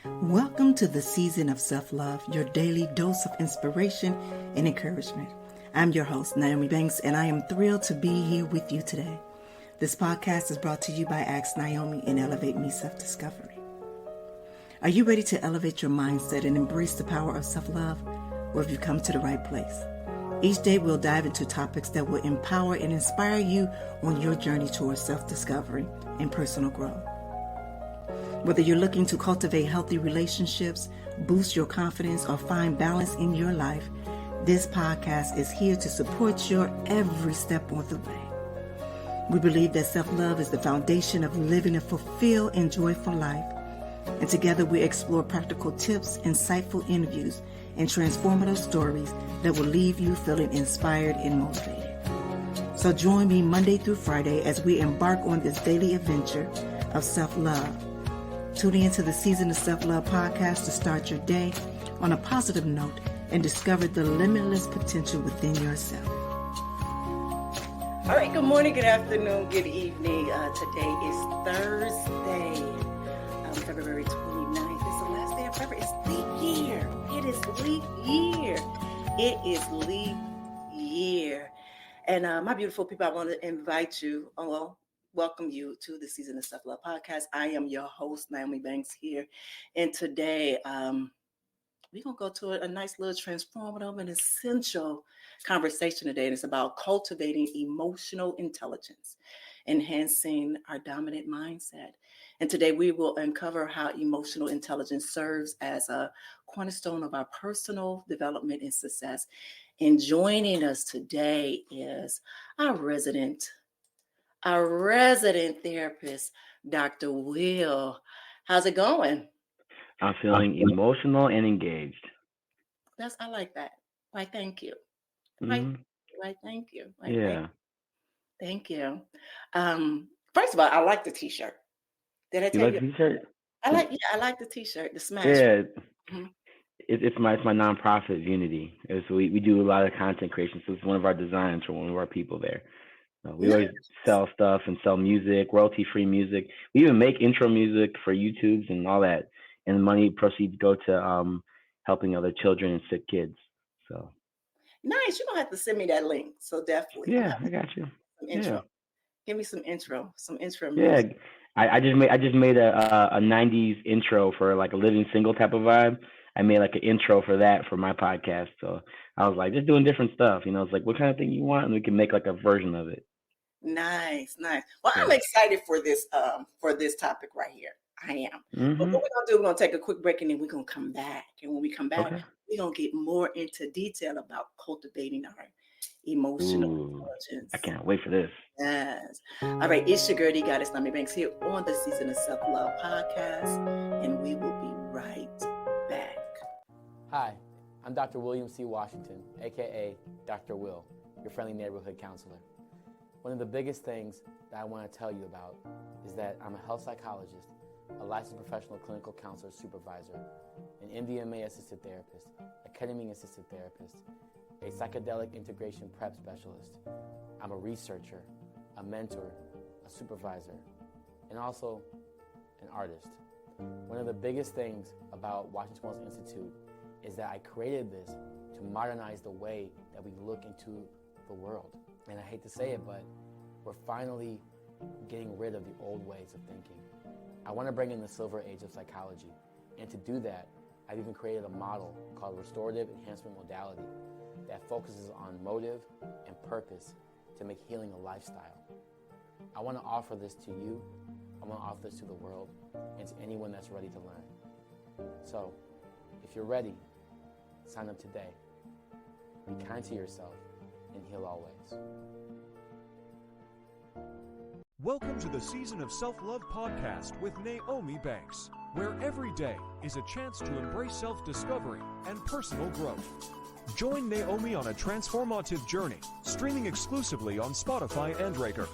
Welcome to the season of self-love, your daily dose of inspiration and encouragement. I'm your host, Nyomi, and I am thrilled to be here with you today. This podcast is brought to you by Ask Nyomi and Elevate Me Self-Discovery. Are you ready to elevate your mindset and embrace the power of self-love? Or have you come to the right place? Each day we'll dive into topics that will empower and inspire you on your journey towards self-discovery and personal growth. Whether you're looking to cultivate healthy relationships, boost your confidence, or find balance in your life, this podcast is here to support your every step on the way. We believe that self-love is the foundation of living a fulfilled and joyful life. And together we explore practical tips, insightful interviews, and transformative stories that will leave you feeling inspired and motivated. So join me Monday through Friday as we embark on this daily adventure of self-love. Tune into the Season of Self-Love podcast to start your day on a positive note and discover the limitless potential within yourself. All right, good morning, good afternoon, good evening. Today is Thursday, February 29th. It's the last day of February. It's leap year. It is leap year. It is leap year. And my beautiful people, I want to invite you, welcome you to the Season of Self-Love podcast. I am your host, Nyomi Banks here. And today, we're going to go to a nice little transformative and essential conversation today. And it's about cultivating emotional intelligence, enhancing our dominant mindset. And today we will uncover how emotional intelligence serves as a cornerstone of our personal development and success. And joining us today is our resident therapist, Dr. Will. How's it going? I'm feeling emotional and engaged. I like that. Why, thank you. Mm-hmm. Why, thank you. Thank you. First of all, I like the t-shirt. Did I tell you? Like the t-shirt? I like the t-shirt, the smash. Yeah. Mm-hmm. It's my nonprofit, Unity. We do a lot of content creation, so it's one of our designs for one of our people there. We always sell stuff and sell music, royalty-free music. We even make intro music for YouTubes and all that. And the money proceeds go to helping other children and sick kids. So nice. You're gonna have to send me that link. So definitely. Yeah, I got you. Some intro. Yeah. Give me some intro music. Yeah. I just made a 90s intro for like a living single type of vibe. I made like an intro for that for my podcast. So I was like, just doing different stuff. It's like, what kind of thing you want? And we can make like a version of it. Nice. Well, I'm excited for this topic right here. I am. Mm-hmm. But what we're going to do, we're going to take a quick break and then we're going to come back. And when we come back, we're going to get more into detail about cultivating our emotional intelligence. I can't wait for this. Yes. All right. It's your girl, the goddess, Nyomi Banks, here on the Season of Self-Love podcast. And we will be right back. Hi, I'm Dr. William C. Washington, a.k.a. Dr. Will, your friendly neighborhood counselor. One of the biggest things that I want to tell you about is that I'm a health psychologist, a licensed professional clinical counselor supervisor, an MDMA-assisted therapist, a ketamine-assisted therapist, a psychedelic integration prep specialist. I'm a researcher, a mentor, a supervisor, and also an artist. One of the biggest things about Washington Wellness Institute is that I created this to modernize the way that we look into the world. And I hate to say it, but we're finally getting rid of the old ways of thinking. I want to bring in the silver age of psychology. And to do that, I've even created a model called restorative enhancement modality that focuses on motive and purpose to make healing a lifestyle. I want to offer this to you. I want to offer this to the world and to anyone that's ready to learn. So, if you're ready, sign up today. Be kind to yourself and heal always. Welcome to the Season of Self-Love podcast with Nyomi Banks, where every day is a chance to embrace self-discovery and personal growth. Join Nyomi on a transformative journey, streaming exclusively on Spotify and Breaker.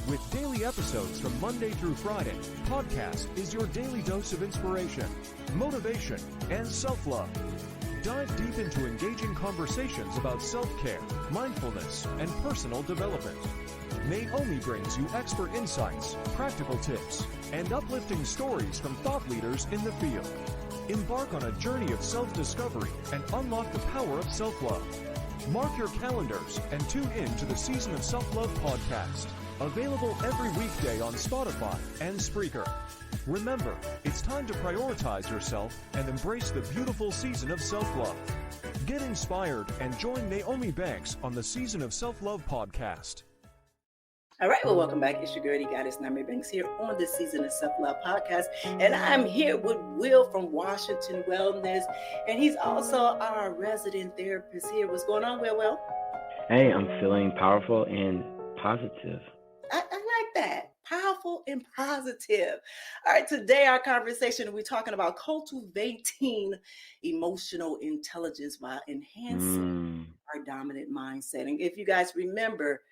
With daily episodes from Monday through Friday, podcast is your daily dose of inspiration, motivation, and self-love. Dive deep into engaging conversations about self-care, mindfulness, and personal development. Nyomi brings you expert insights, practical tips, and uplifting stories from thought leaders in the field. Embark on a journey of self-discovery and unlock the power of self-love. Mark your calendars and tune in to the Season of Self-Love podcast, available every weekday on Spotify and Spreaker. Remember, it's time to prioritize yourself and embrace the beautiful season of self-love. Get inspired and join Nyomi Banks on the Season of Self-Love podcast. All right, well, welcome back. It's your girl, Goddess Nyomi Banks here on this Season of Self-Love podcast. And I'm here with Will from Washington Wellness. And he's also our resident therapist here. What's going on, Will? Hey, I'm feeling powerful and positive. I like that. Powerful and positive. All right, today our conversation, we're talking about cultivating emotional intelligence while enhancing our dominant mindset. And if you guys remember,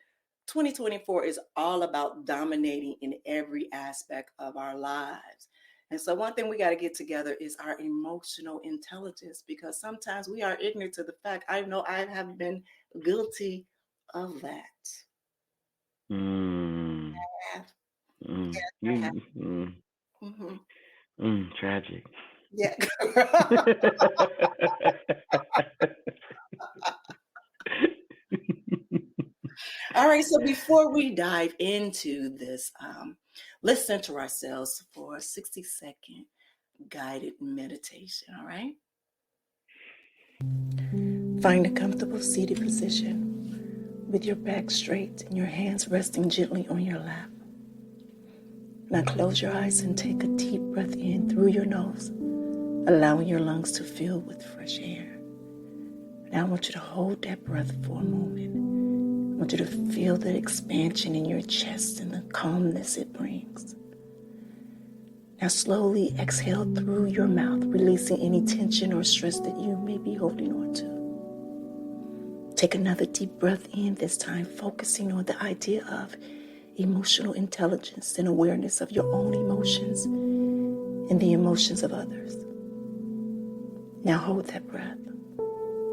2024 is all about dominating in every aspect of our lives. And so one thing we got to get together is our emotional intelligence, because sometimes we are ignorant to the fact. I know I have been guilty of that. Tragic. Yeah. All right, so before we dive into this, let's center ourselves for a 60-second guided meditation, all right? Find a comfortable seated position with your back straight and your hands resting gently on your lap. Now close your eyes and take a deep breath in through your nose, allowing your lungs to fill with fresh air. Now I want you to hold that breath for a moment. I want you to feel that expansion in your chest and the calmness it brings. Now slowly exhale through your mouth, releasing any tension or stress that you may be holding on to. Take another deep breath in, this time focusing on the idea of emotional intelligence and awareness of your own emotions and the emotions of others. Now hold that breath,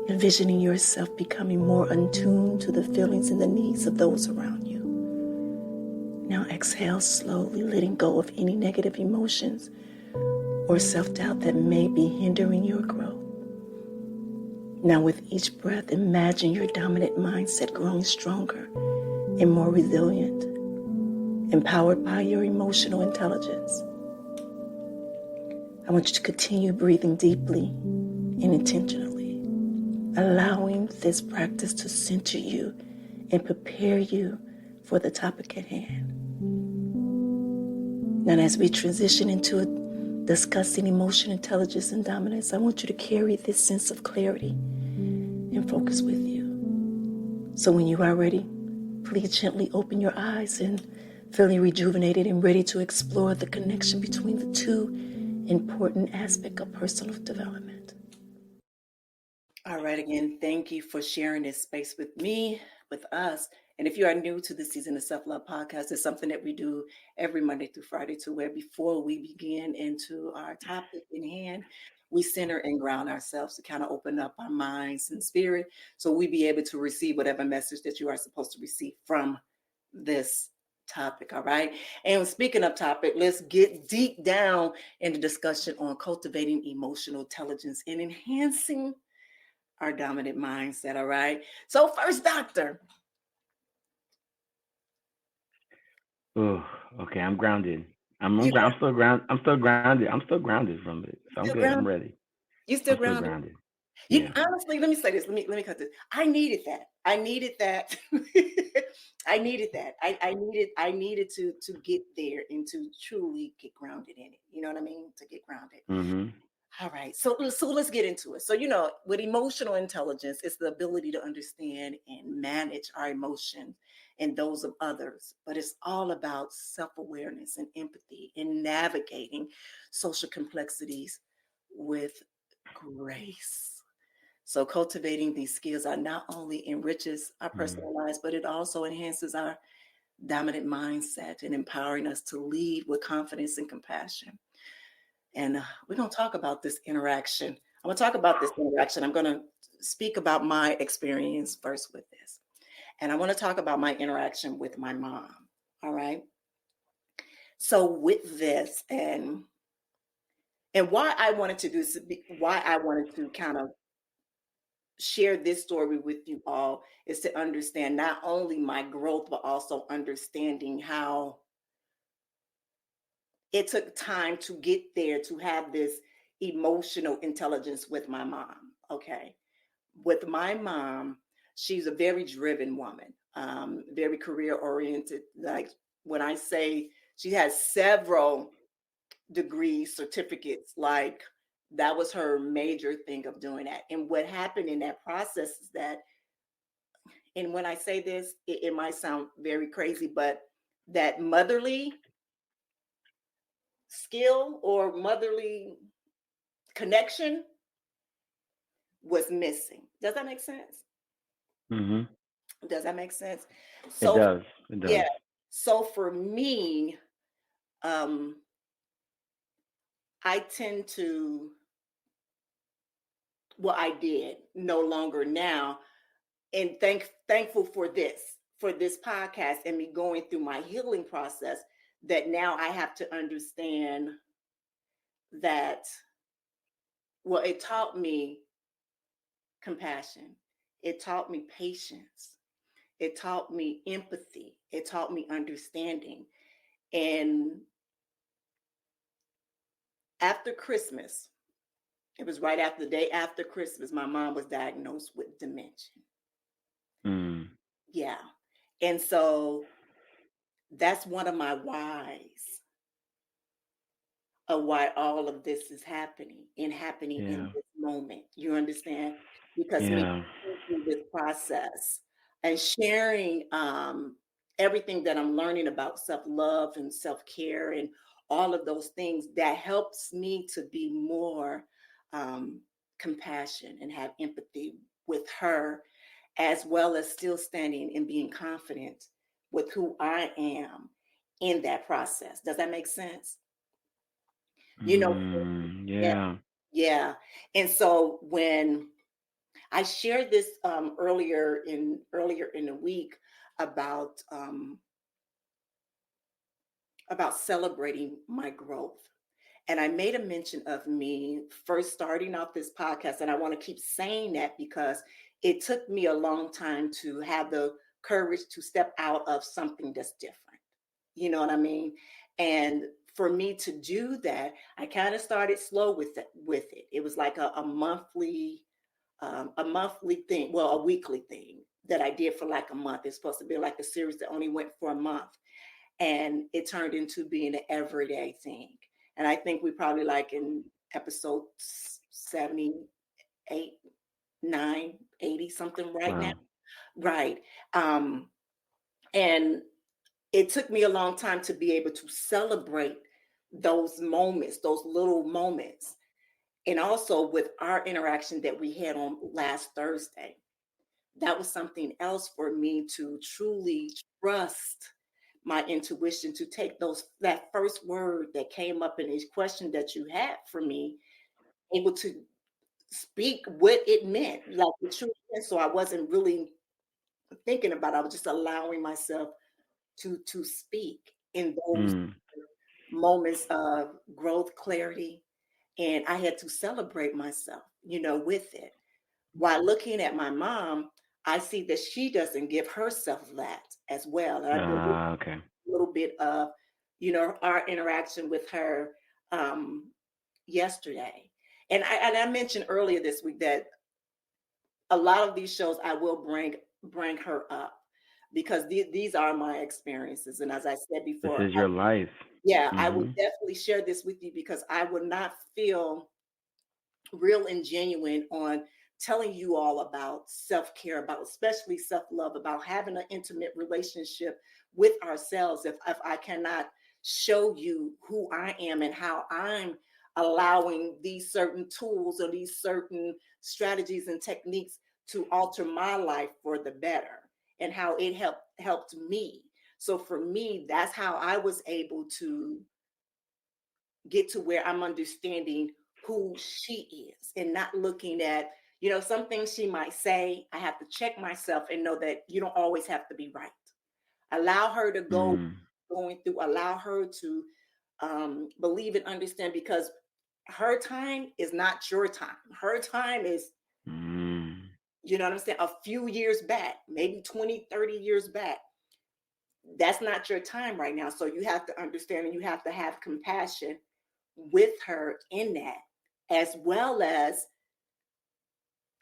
envisioning yourself becoming more attuned to the feelings and the needs of those around you. Now exhale slowly, letting go of any negative emotions or self-doubt that may be hindering your growth. Now with each breath, imagine your dominant mindset growing stronger and more resilient, empowered by your emotional intelligence. I want you to continue breathing deeply and intentionally, allowing this practice to center you and prepare you for the topic at hand. Now, as we transition into discussing emotional intelligence and dominance, I want you to carry this sense of clarity and focus with you. So when you are ready, please gently open your eyes and feeling rejuvenated and ready to explore the connection between the two important aspects of personal development. All right, again, thank you for sharing this space with me, with us. And if you are new to the Season of Self-Love podcast, it's something that we do every Monday through Friday, to where before we begin into our topic in hand, we center and ground ourselves to kind of open up our minds and spirit so we be able to receive whatever message that you are supposed to receive from this topic, all right? And speaking of topic, let's get deep down in the discussion on cultivating emotional intelligence and enhancing our dominant mindset, all right? So first, doctor. Oh, okay. I'm grounded. I'm still grounded. I'm still grounded from it. So I'm good. Grounded? I'm ready. You still I'm grounded? Still grounded. You honestly, let me say this. Let me cut this. I needed that. I needed that. I needed to get there and to truly get grounded in it. You know what I mean? To get grounded. Mm-hmm. All right. So let's get into it. So, with emotional intelligence, it's the ability to understand and manage our emotions and those of others. But it's all about self-awareness and empathy and navigating social complexities with grace. So cultivating these skills are not only enriches our personal lives, but it also enhances our dominant mindset and empowering us to lead with confidence and compassion. And we're going to talk about this interaction. I'm going to talk about this interaction. I'm going to speak about my experience first with this. And I want to talk about my interaction with my mom. All right. So with this, and And why I wanted to do this, why I wanted to kind of share this story with you all is to understand not only my growth, but also understanding how it took time to get there, to have this emotional intelligence with my mom. Okay. With my mom, she's a very driven woman, very career oriented. Like when I say she has several degrees, certificates, like that was her major thing of doing that. And what happened in that process is that, and when I say this, it might sound very crazy, but that motherly skill or motherly connection was missing. Does that make sense? Mm-hmm. Does that make sense? It So, does. It yeah. does. So for me, um, I tend to, well, I did no longer now, and thankful for this podcast and me going through my healing process. That now I have to understand that. Well, it taught me compassion. It taught me patience. It taught me empathy. It taught me understanding. And after Christmas, it was right after the day after Christmas, my mom was diagnosed with dementia. Mm. Yeah. And so that's one of my whys of why all of this is happening in Yeah. this moment. You understand? Because me Yeah. going through this process and sharing everything that I'm learning about self-love and self-care and all of those things that helps me to be more um, compassion and have empathy with her, as well as still standing and being confident with who I am in that process. Does that make sense? You know, yeah, Yeah. yeah. And so when I shared this earlier in the week about celebrating my growth. And I made a mention of me first starting off this podcast. And I want to keep saying that because it took me a long time to have the courage to step out of something that's different. You know what I mean? And for me to do that, I kind of started slow with it. It was like a monthly thing, well, a weekly thing that I did for like a month. It's supposed to be like a series that only went for a month, and it turned into being an everyday thing. And I think we probably like in episode 78, 9, 80 something right now. Wow. Right. Um, and it took me a long time to be able to celebrate those moments, those little moments. And also with our interaction that we had on last Thursday, that was something else for me to truly trust my intuition, to take that first word that came up in each question that you had for me, able to speak what it meant, like the truth. So I wasn't really thinking about it. I was just allowing myself to speak in those Mm. moments of growth, clarity. And I had to celebrate myself, with it. While looking at my mom, I see that she doesn't give herself that as well. And I did Ah, okay. a little bit of, our interaction with her um, yesterday. And I mentioned earlier this week that a lot of these shows I will bring her up because these are my experiences. And as I said This before, is your life. yeah, I would Mm-hmm. definitely share this with you because I would not feel real and genuine on telling you all about self-care, about especially self-love, about having an intimate relationship with ourselves if I cannot show you who I am and how I'm allowing these certain tools or these certain strategies and techniques to alter my life for the better and how it helped me. So for me, that's how I was able to get to where I'm understanding who she is and not looking at, some things she might say. I have to check myself and know that you don't always have to be right. Allow her to Mm. going through, allow her to believe and understand because her time is not your time. Her time is, you know what I'm saying, a few years back, maybe 20, 30 years back. That's not your time right now. So you have to understand, and you have to have compassion with her in that, as well as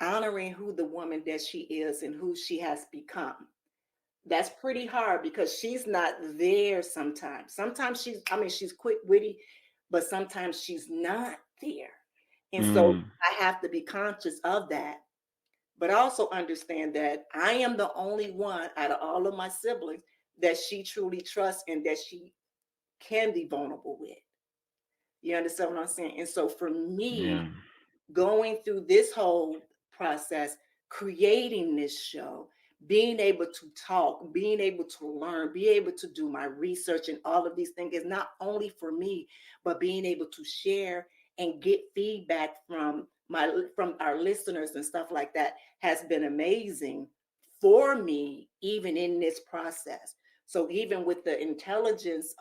honoring who the woman that she is and who she has become. That's pretty hard because she's not there sometimes. Sometimes she's quick witty, but sometimes she's not there. And so I have to be conscious of that, but also understand that I am the only one out of all of my siblings that she truly trusts and that she can be vulnerable with. You understand what I'm saying? And so for me, going through this whole process, creating this show, being able to talk, being able to learn, be able to do my research and all of these things is not only for me, but being able to share and get feedback from our listeners and stuff like that has been amazing for me, even in this process. So even with the intelligence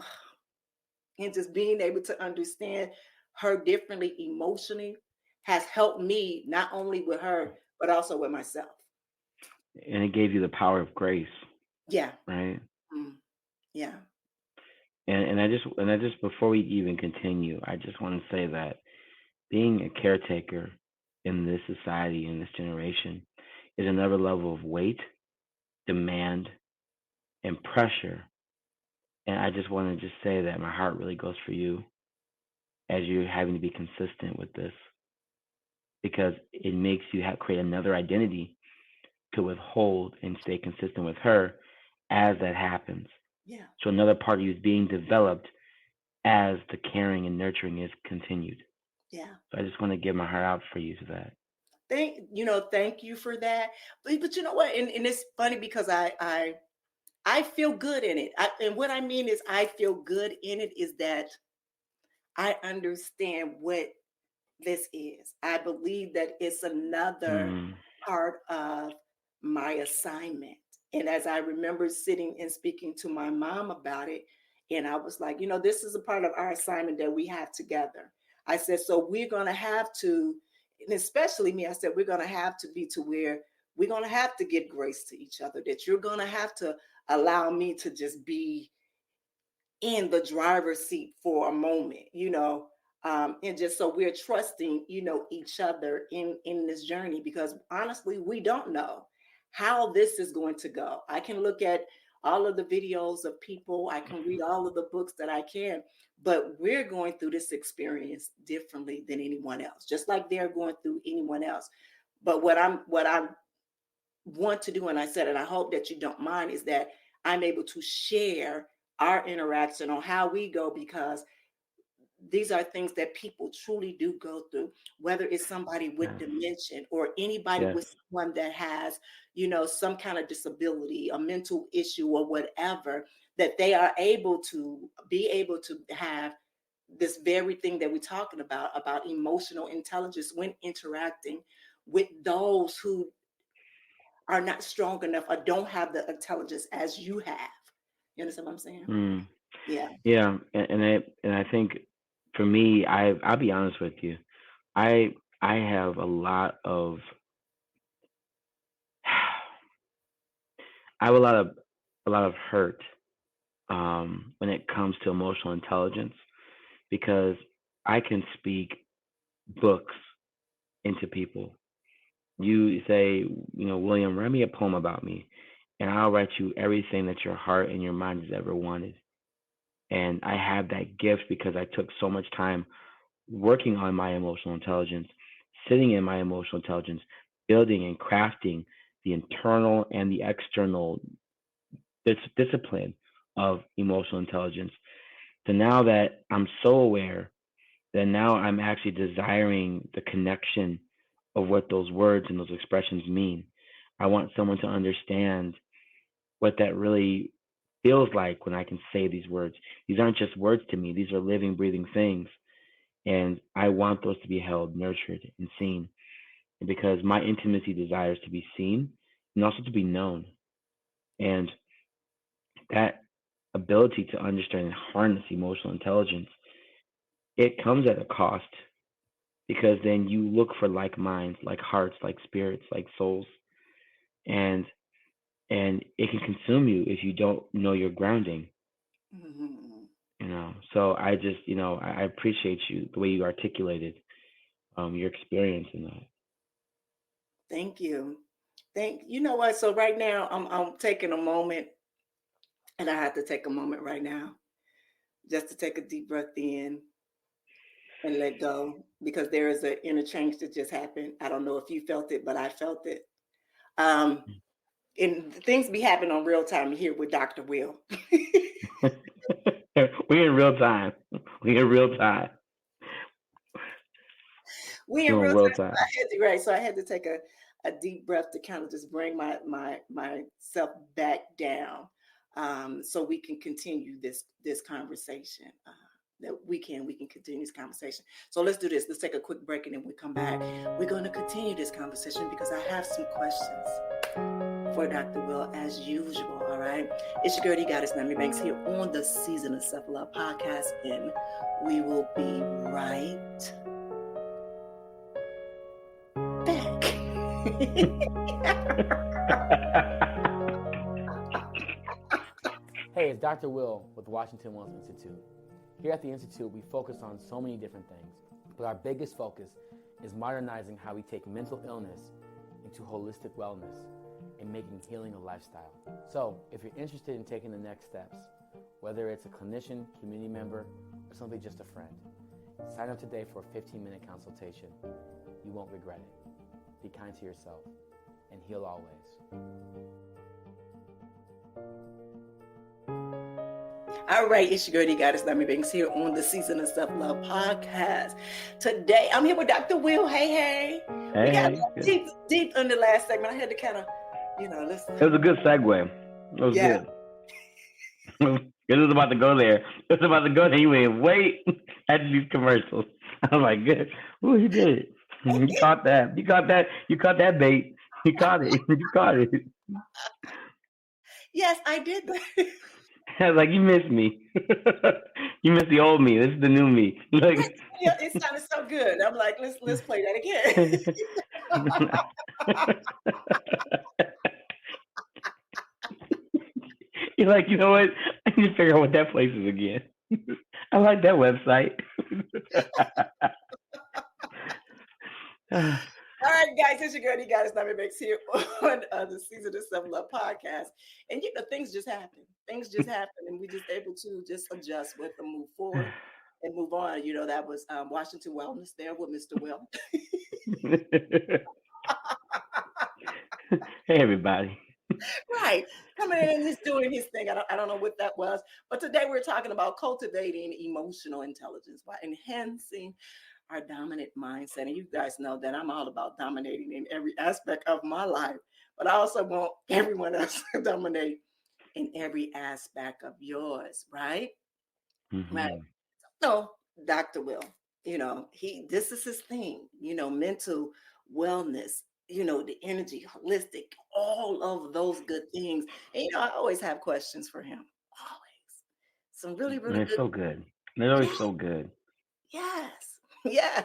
and just being able to understand her differently emotionally has helped me not only with her but also with myself. And it gave you the power of grace, Yeah. right? Yeah. And I just before we even continue, I just want to say that being a caretaker in this society, in this generation, is another level of weight, demand, and pressure. And I just want to just say that my heart really goes for you as you're having to be consistent with this, because it makes you create another identity to withhold and stay consistent with her as that happens. Yeah. So another part of you is being developed as the caring and nurturing is continued. Yeah. So I just want to give my heart out for you to that. Thank you for that. But you know what? And it's funny because I feel good in it. And what I mean is I feel good in it is that I understand what this is. I believe that it's another part of my assignment. And as I remember sitting and speaking to my mom about it, and I was like, this is a part of our assignment that we have together. I said, so we're going to have to, and especially me, I said, we're going to have to be to where we're going to have to give grace to each other, that you're going to have to allow me to just be in the driver's seat for a moment, and just so we're trusting, each other in this journey, because honestly, we don't know how this is going to go. I can look at all of the videos of people, I can read all of the books that I can, but we're going through this experience differently than anyone else, just like they're going through anyone else. But what I want to do, and I said, and I hope that you don't mind, is that I'm able to share our interaction on how we go, because these are things that people truly do go through, whether it's somebody with dementia or anybody with someone that has, some kind of disability, a mental issue or whatever, that they are able to have this very thing that we're talking about emotional intelligence when interacting with those who are not strong enough or don't have the intelligence as you have. You understand what I'm saying? Yeah. Yeah, and I think for me, I'll be honest with you, I have a lot of I have a lot of hurt when it comes to emotional intelligence, because I can speak books into people. You say, William, write me a poem about me, and I'll write you everything that your heart and your mind has ever wanted. And I have that gift because I took so much time working on my emotional intelligence, sitting in my emotional intelligence, building and crafting the internal and the external discipline of emotional intelligence. So now that I'm so aware, that now I'm actually desiring the connection of what those words and those expressions mean. I want someone to understand what that really feels like when I can say these words. These aren't just words to me, these are living, breathing things. And I want those to be held, nurtured, and seen. And because my intimacy desires to be seen and also to be known. And that ability to understand and harness emotional intelligence, it comes at a cost. because then you look for like minds, like hearts, like spirits, like souls, and it can consume you if you don't know your grounding. Mhm. So I just, I appreciate you, the way you articulated your experience in that. Thank you. You know what? So right now I'm taking a moment, and I have to take a moment right now just to take a deep breath in and let go, because there is an interchange that just happened. I don't know if you felt it, but I felt it. Um, and things be happening on real time here with Dr. Will. We're in real time. We're in real time. We in We're real in time. real So time. I had to take a deep breath to kind of just bring myself back down, so we can continue this conversation. That we can continue this conversation. So let's do this. Let's take a quick break, and then we come back. We're going to continue this conversation because I have some questions for Dr. Will, as usual. All right. It's your girl, you got it, Nyomi Banks, here on the Season of Self Love podcast, and we will be right back. Hey, it's Dr. Will with the Washington Wellness Institute. Here at the Institute, we focus on so many different things, but our biggest focus is modernizing how we take mental illness into holistic wellness and making healing a lifestyle. So, if you're interested in taking the next steps, whether it's a clinician, community member, or simply just a friend, sign up today for a 15-minute consultation. You won't regret it. Be kind to yourself and heal always. All right, it's your girl, you got it, Nyomi Banks, here on the Season of Self Love podcast. Today, I'm here with Dr. Will. Hey. We got deep in the last segment. I had to kind of, listen. It was a good segue. It was good. It was about to go there. It was about to go there. You went, wait, after these commercials. I was like, good. Ooh, he did it. You caught that. You caught that. You caught that bait. You caught it. You caught it. Yes, I did that. I was like, you missed me. You missed the old me. This is the new me. Like, it sounded so good. I'm like, let's play that again. You're like, you know what? I need to figure out what that place is again. I like that website. All right, guys, it's your girl, you got it, Nyomi Banks, here on the Season of Self Love podcast. And things just happen. Things just happen, and we just able to just adjust with them, move forward, and move on. That was Washington Wellness there with Mr. Will. Hey, everybody. Right, coming in and just doing his thing. I don't know what that was, but today we're talking about cultivating emotional intelligence by enhancing our dominant mindset. And you guys know that I'm all about dominating in every aspect of my life, but I also want everyone else to dominate in every aspect of yours, right? Mm-hmm. Right. No, Dr. Will, this is his thing, mental wellness, the energy, holistic, all of those good things. And, I always have questions for him. Always. Some really, really It's good. so good. It's always so good. Yes. Yes.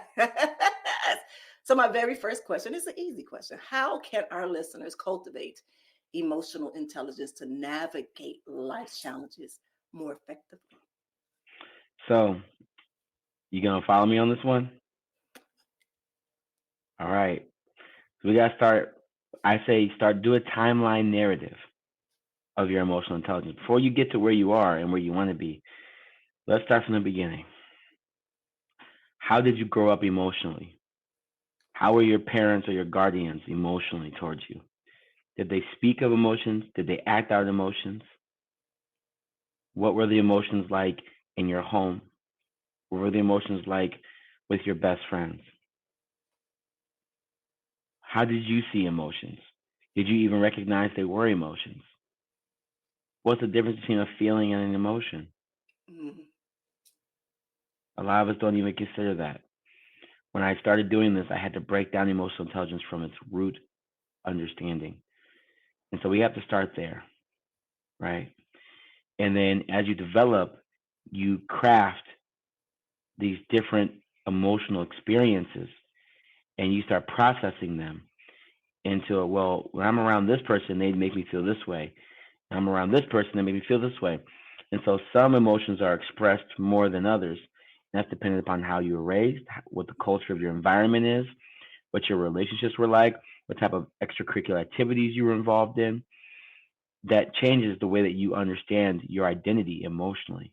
So my very first question is an easy question. How can our listeners cultivate emotional intelligence to navigate life's challenges more effectively? So, you gonna follow me on this one? All right. So we gotta start. I say do a timeline narrative of your emotional intelligence before you get to where you are and where you want to be. Let's start from the beginning. How did you grow up emotionally? How were your parents or your guardians emotionally towards you? Did they speak of emotions? Did they act out emotions? What were the emotions like in your home? What were the emotions like with your best friends? How did you see emotions? Did you even recognize they were emotions? What's the difference between a feeling and an emotion? Mm-hmm. A lot of us don't even consider that. When I started doing this, I had to break down emotional intelligence from its root understanding. And so we have to start there, right? And then as you develop, you craft these different emotional experiences and you start processing them into, well, when I'm around this person, they make me feel this way. I'm around this person, they make me feel this way. And so some emotions are expressed more than others. And that's dependent upon how you were raised, what the culture of your environment is, what your relationships were like, what type of extracurricular activities you were involved in. That changes the way that you understand your identity emotionally.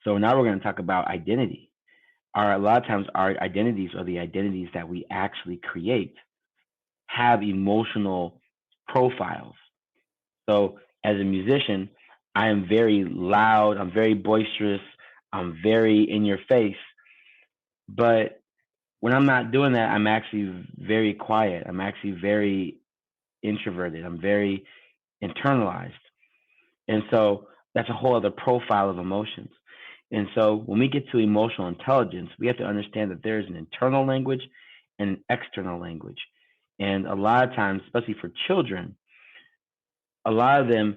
So now we're going to talk about identity. A lot of times our identities, or the identities that we actually create, have emotional profiles. So as a musician, I am very loud, I'm very boisterous, I'm very in your face. But when I'm not doing that, I'm actually very quiet. I'm actually very introverted. I'm very internalized. And so that's a whole other profile of emotions. And so when we get to emotional intelligence, we have to understand that there is an internal language and an external language. And a lot of times, especially for children, a lot of them,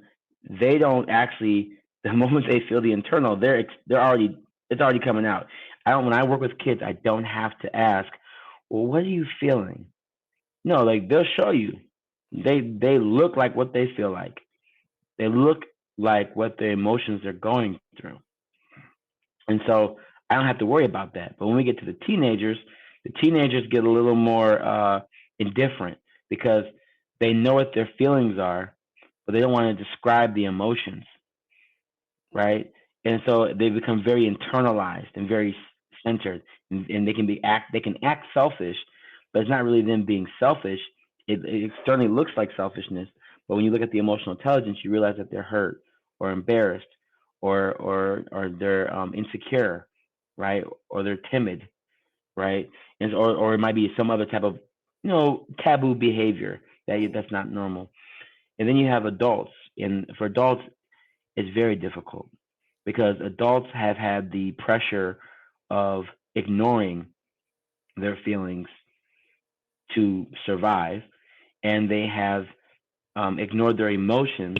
they don't actually, the moment they feel the internal, they're already, it's already coming out. I don't, when I work with kids, I don't have to ask, well, what are you feeling? No, like they'll show you. They look like what they feel like. They look like what the emotions they're going through. And so I don't have to worry about that. But when we get to the teenagers get a little more indifferent because they know what their feelings are, but they don't want to describe the emotions, right? And so they become very internalized and very centered, and they can act selfish, but it's not really them being selfish. It externally looks like selfishness, but when you look at the emotional intelligence, you realize that they're hurt or embarrassed or they're insecure, right? Or they're timid, right? And or it might be some other type of taboo behavior that's not normal. And then you have adults, and for adults, it's very difficult because adults have had the pressure of ignoring their feelings to survive, and they have ignored their emotions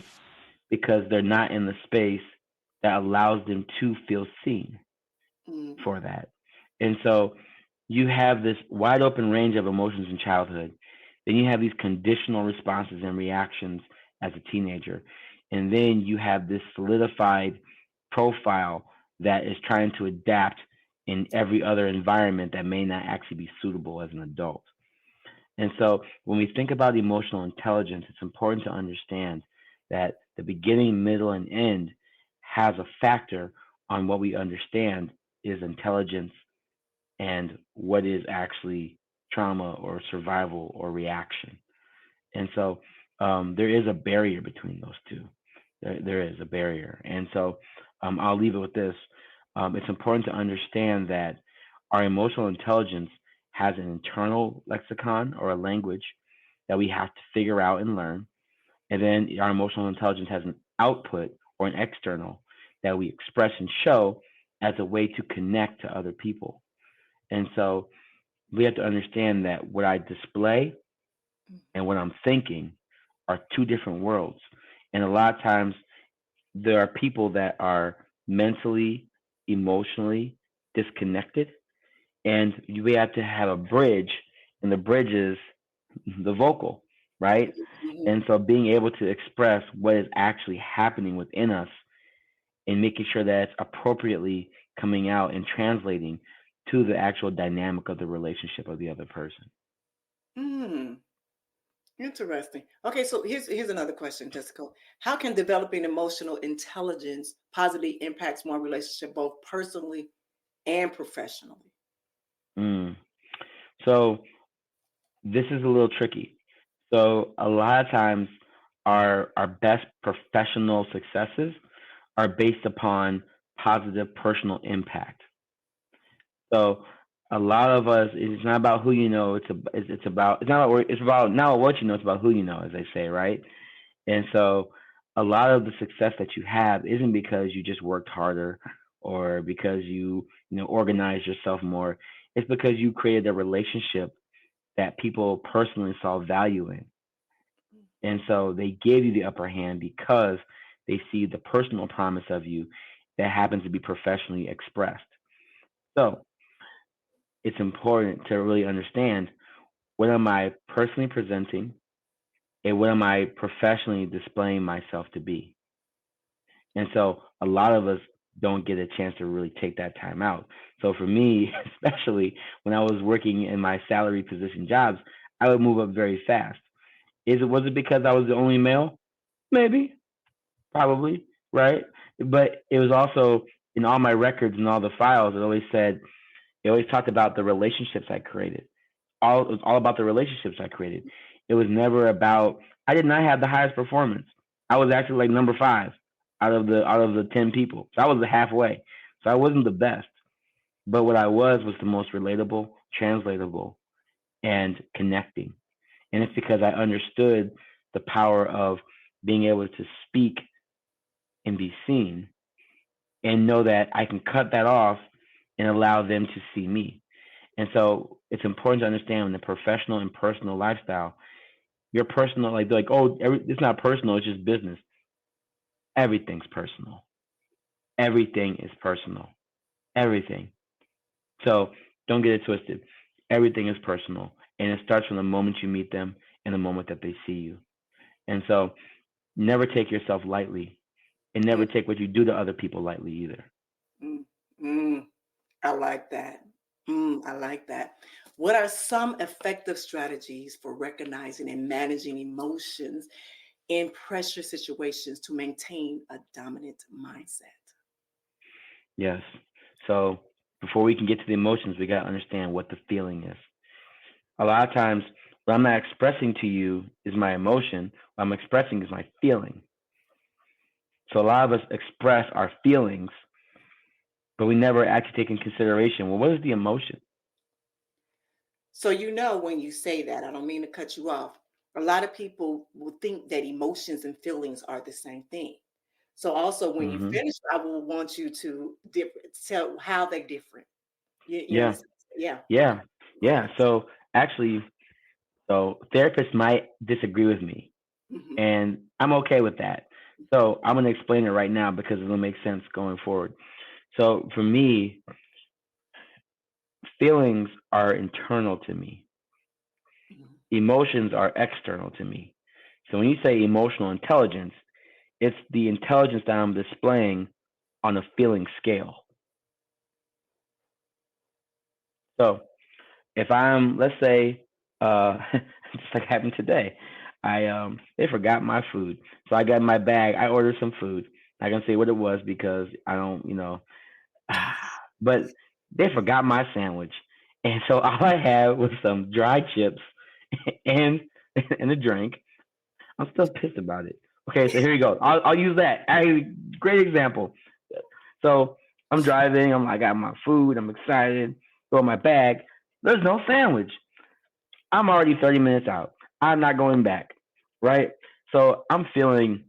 because they're not in the space that allows them to feel seen Mm. for that. And so you have this wide open range of emotions in childhood. Then you have these conditional responses and reactions as a teenager. And then you have this solidified profile that is trying to adapt in every other environment that may not actually be suitable as an adult. And so when we think about emotional intelligence, it's important to understand that the beginning, middle, and end has a factor on what we understand is intelligence and what is actually trauma or survival or reaction. And so there is a barrier between those two. There is a barrier. And so I'll leave it with this. It's important to understand that our emotional intelligence has an internal lexicon or a language that we have to figure out and learn. And then our emotional intelligence has an output or an external that we express and show as a way to connect to other people. And so we have to understand that what I display and what I'm thinking are two different worlds. And a lot of times there are people that are mentally, emotionally disconnected, and we have to have a bridge, and the bridge is the vocal, right? Mhm. And so being able to express what is actually happening within us and making sure that it's appropriately coming out and translating to the actual dynamic of the relationship of the other person. Mm. Interesting. Okay, so here's another question, Jessica. How can developing emotional intelligence positively impacts one relationship both personally and professionally? Mm. So this is a little tricky. So a lot of times our best professional successes are based upon positive personal impact. So a lot of us, it's not about who you know. It's about not what you know. It's about who you know, as they say, right? And so a lot of the success that you have isn't because you just worked harder or because you organized yourself more. It's because you created a relationship that people personally saw value in. And so they gave you the upper hand because they see the personal promise of you that happens to be professionally expressed. So it's important to really understand what am I personally presenting and what am I professionally displaying myself to be. And so a lot of us don't get a chance to really take that time out. So for me, especially when I was working in my salary position jobs, I would move up very fast. Was it because I was the only male? Maybe, probably, right? But it was also in all my records and all the files, it always talked about the relationships I created. It was all about the relationships I created. It was never about I did not have the highest performance. I was actually like number 5 out of the 10 people. So I was halfway. So I wasn't the best. But what I was the most relatable, translatable, and connecting. And it's because I understood the power of being able to speak and be seen and know that I can cut that off and allow them to see me. And so it's important to understand in the professional and personal lifestyle, your personal, like, they're like, oh, it's not personal, it's just business. Everything's personal. Everything is personal. Everything. So don't get it twisted. Everything is personal. And it starts from the moment you meet them and the moment that they see you. And so never take yourself lightly and never take what you do to other people lightly either. I like that. I like that. What are some effective strategies for recognizing and managing emotions in pressure situations to maintain a dominant mindset? Yes. So before we can get to the emotions, we got to understand what the feeling is. A lot of times, what I'm not expressing to you is my emotion. What I'm expressing is my feeling. So a lot of us express our feelings, but we never actually take in consideration, well, what is the emotion? So, when you say that, I don't mean to cut you off. A lot of people will think that emotions and feelings are the same thing. So also when you finish, I will want you to tell how they're different. You Yeah. understand? Yeah. Yeah. Okay. Yeah. Okay. So actually, therapists might disagree with me, Mhm. and I'm okay with that. So I'm going to explain it right now because it'll make sense going forward. So for me, feelings are internal to me. Mhm. Emotions are external to me. So when you say emotional intelligence, it's the intelligence that I'm displaying on a feeling scale. So if I'm, let's say, just like happened today, they forgot my food, so I got in my bag. I ordered some food. I can say what it was because I don't, but they forgot my sandwich, and so all I had was some dry chips and and a drink. I'm still pissed about it. Okay, so here you go. I'll use that. Great example. So I'm driving. I got my food. I'm excited. Throw my bag. There's no sandwich. I'm already 30 minutes out. I'm not going back. Right. So I'm feeling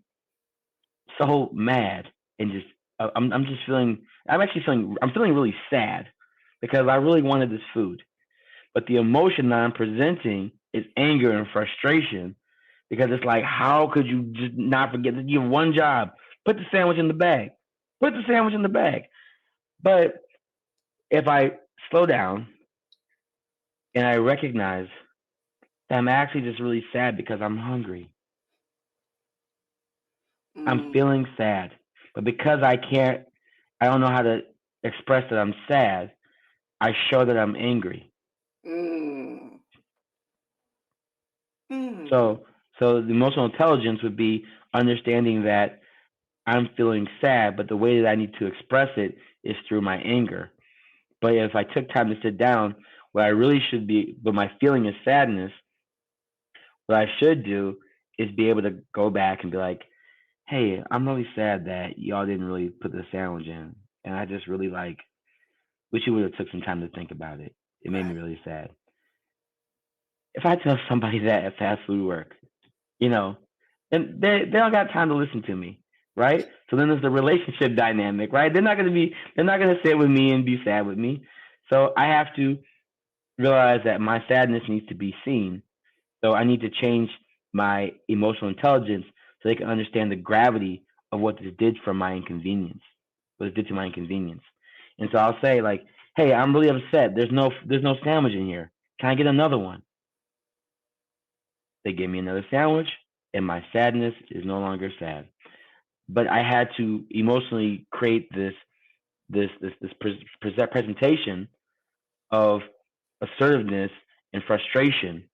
so mad and just I'm just feeling. I'm feeling really sad because I really wanted this food, but the emotion that I'm presenting is anger and frustration because it's like, how could you just not forget that you have one job? Put the sandwich in the bag. Put the sandwich in the bag. But if I slow down and I recognize that I'm actually just really sad because I'm hungry, I'm Mm, feeling sad. But because I don't know how to express that I'm sad, I show that I'm angry. mm, mm, So, so the emotional intelligence would be understanding that I'm feeling sad, but the way that I need to express it is through my anger. But if I took time to sit down, what I really should be, but my feeling is sadness, what I should do is be able to go back and be like, hey, I'm really sad that y'all didn't really put the sandwich in. And I just really wish you would have took some time to think about it. It made me right. really sad. If I tell somebody that at fast food work, you know, and they don't got time to listen to me, right? So then there's the relationship dynamic, right? They're not gonna sit with me and be sad with me. So I have to realize that my sadness needs to be seen. So I need to change my emotional intelligence so they can understand the gravity of what this did for my inconvenience, what it did to my inconvenience. And so I'll say, like, Hey, I'm really upset. There's no sandwich in here. Can I get another one? They give me another sandwich, and my sadness is no longer sad. But I had to emotionally create this presentation of assertiveness and frustration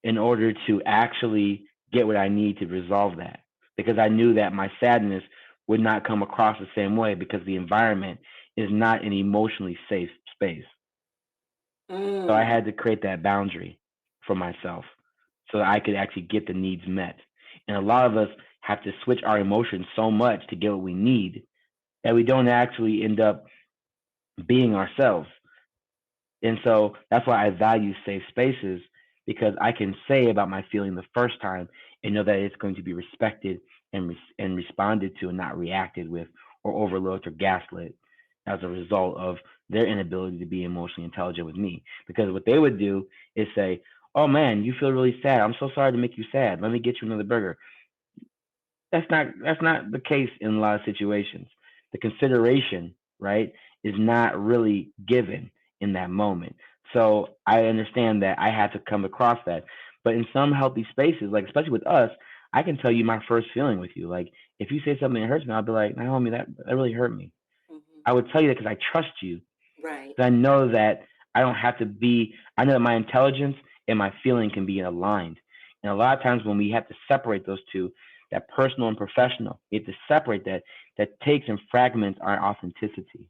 in order to actually get what I need to resolve that. Because I knew that my sadness would not come across the same way because the environment is not an emotionally safe space. So I Mm. had to create that boundary for myself so that I could actually get the needs met. And a lot of us have to switch our emotions so much to get what we need that we don't actually end up being ourselves. And so that's why I value safe spaces, because I can say about my feeling the first time and know that it's going to be respected and responded to and not reacted with or overlooked or gaslit as a result of their inability to be emotionally intelligent with me. Because what they would do is say, "Oh man, you feel really sad. I'm so sorry to make you sad. Let me get you another burger." That's not the case in a lot of situations. The consideration, right, is not really given in that moment. So I understand that I had to come across that. But in some healthy spaces, like especially with us, I can tell you my first feeling with you. Like if you say something that hurts me, I'll be like, Naomi, that really hurt me. Hmm. I would tell you that because I trust you. Right. Because I know that I don't have to be, I know that my intelligence and my feeling can be aligned. And a lot of times when we have to separate those two, that personal and professional, we have to separate that, that takes and fragments our authenticity.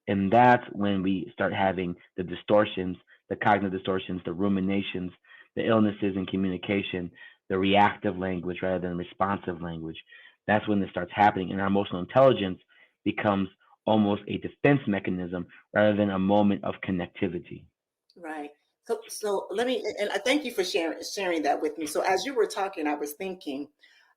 And that's when we start having the distortions, the cognitive distortions, the ruminations, the illnesses in communication, the reactive language rather than responsive language. That's when this starts happening. And our emotional intelligence becomes almost a defense mechanism rather than a moment of connectivity. Right. So let me, and I thank you for sharing that with me. So as you were talking, I was thinking,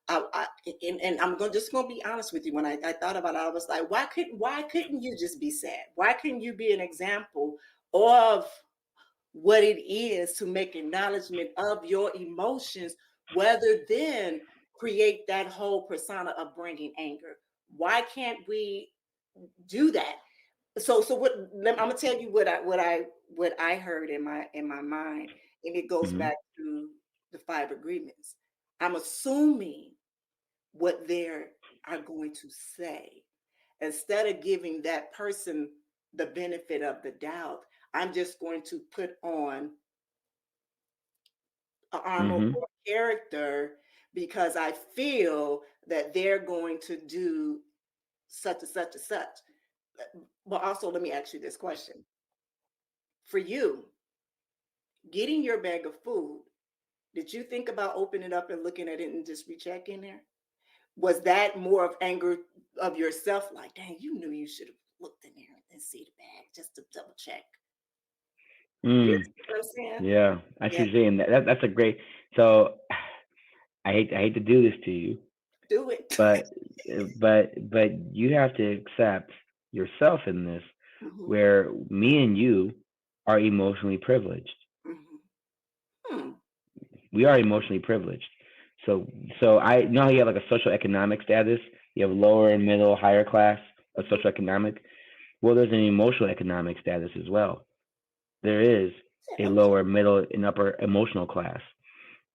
I and I'm just going to be honest with you. When I thought about it, I was like, why couldn't you just be sad? Why couldn't you be an example of what it is to make acknowledgement of your emotions, rather than create that whole persona of bringing anger? Why can't we do that? So what, I'm gonna tell you what I heard in my mind, and it goes Hmm. back to the five agreements. I'm assuming what they are going to say, instead of giving that person the benefit of the doubt. I'm just going to put on an armor Hmm. or character because I feel that they're going to do such and such and such. But also, let me ask you this question: for you, getting your bag of food, did you think about opening it up and looking at it and just rechecking there? Was that more of anger of yourself, like, dang, you knew you should have looked in there and see the bag just to double check? You Mm, see what I'm saying? yeah, I see Yeah, what you're saying. That's a great. So I hate to do this to you, do it. but but you have to accept yourself in this, Hmm. where me and you are emotionally privileged. Hmm. Hmm. We are emotionally privileged. So so I know how you have like a social economic status. You have lower and middle, higher class of Hmm. social economic. Well, there's an emotional economic status as well. There is a Okay. lower, middle, and upper emotional class.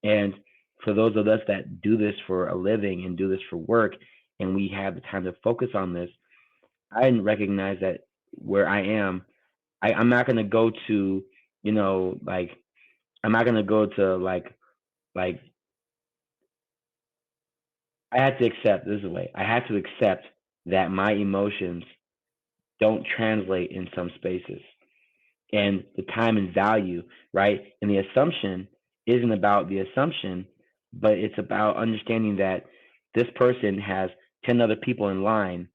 And for those of us that do this for a living and do this for work, and we have the time to focus on this, I recognize that where I am, I'm not going to go to, like, I'm not going to go to like, I had to accept, this is the way, I had to accept that my emotions don't translate in some spaces. And the time and value, right? And the assumption isn't about the assumption, but it's about understanding that this person has 10 other people in line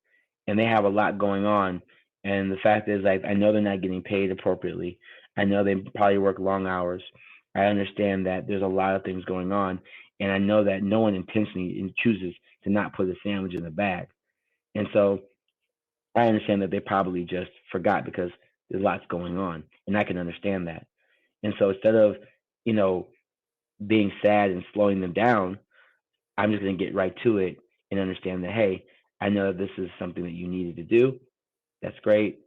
and they have a lot going on. And the fact is, like, I know they're not getting paid appropriately. I know they probably work long hours. I understand that there's a lot of things going on. And I know that no one intentionally chooses to not put a sandwich in the bag. And so I understand that they probably just forgot because there's lots going on, and I can understand that. And so instead of, you know, being sad and slowing them down, I'm just going to get right to it and understand that, hey, I know that this is something that you needed to do. That's great.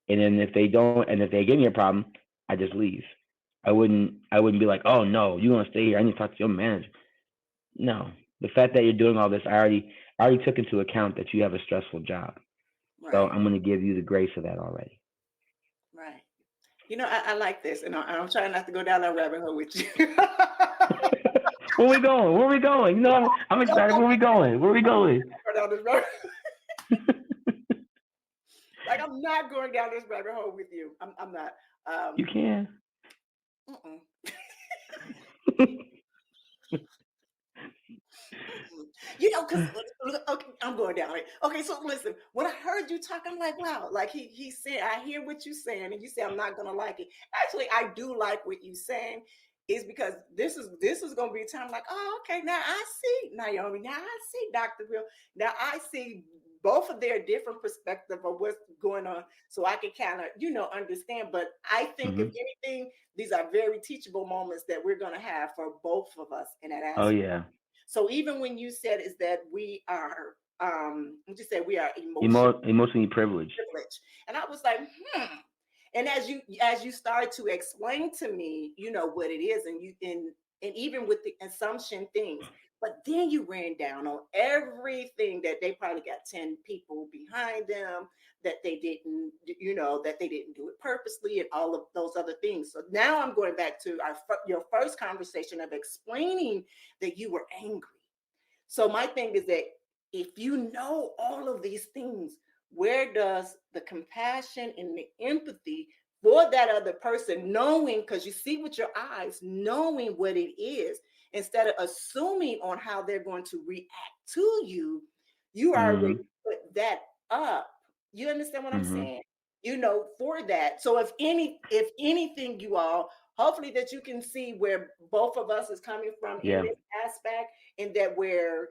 And then if they don't, and if they give me a problem, I just leave. I wouldn't be like, oh no, you're gonna stay here. I need to talk to your manager. No, the fact that you're doing all this, I already took into account that you have a stressful job. So Right. I'm gonna give you the grace of that already. Right. I like this, and I'm trying not to go down that rabbit hole with you. Where we going? Where we going? I'm excited. Where we going? Where we going? Go down this rabbit. Like I'm not going down this rabbit hole with you. I'm not. You can. Mm-mm. Because okay, I'm going down it. Okay, so listen, when I heard you talk, I'm like, wow, like he said, I hear what you're saying, and you say I'm not gonna like it. Actually, I do like what you're saying, is because this is gonna be a time like, oh, okay, now I see Naomi, now I see Dr. Bill, now I see both of their different perspective of what's going on, so I can kind of understand. But I think if Hmm. anything, these are very teachable moments that we're gonna have for both of us in that Oh aspect. yeah. So even when you said is that we are, what you said, we are emotional Emotionally privileged. privilege, and I was like, And as you start to explain to me, what it is, and even with the assumption things, but then you ran down on everything that they probably got 10 people behind them, that they didn't, that they didn't do it purposely, and all of those other things. So now I'm going back to your first conversation of explaining that you were angry. So my thing is that if you know all of these things, where does the compassion and the empathy for that other person, knowing, because you see with your eyes, knowing what it is, instead of assuming on how they're going to react to you, you already Hmm. put that up. You understand what I'm Hmm. saying? For that. So if anything, you all, hopefully that you can see where both of us is coming from in Yeah. this aspect, and that where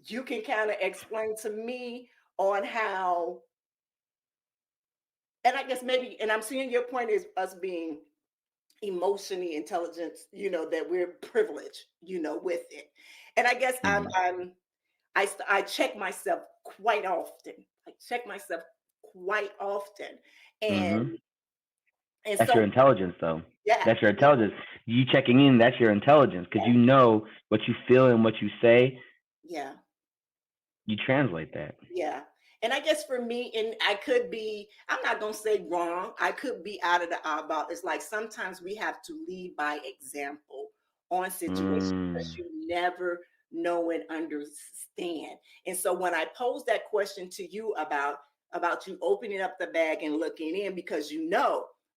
you can kind of explain to me on how, and I guess maybe, and I'm seeing your point is us being emotionally intelligent, that we're privileged, with it. And I guess Hmm. I check myself quite often. I check myself quite often. And Hmm. and That's your so intelligence, though. yeah, That's your yeah, intelligence. You checking in, that's your intelligence, because you know what you feel and what you say. yeah. You translate that. Yeah. And I guess for me, and I could be, I'm not going to say wrong. I could be out of the eyeball. It's like sometimes we have to lead by example on situations, because Mm. you never know and understand. And so when I posed that question to you about you opening up the bag and looking in, because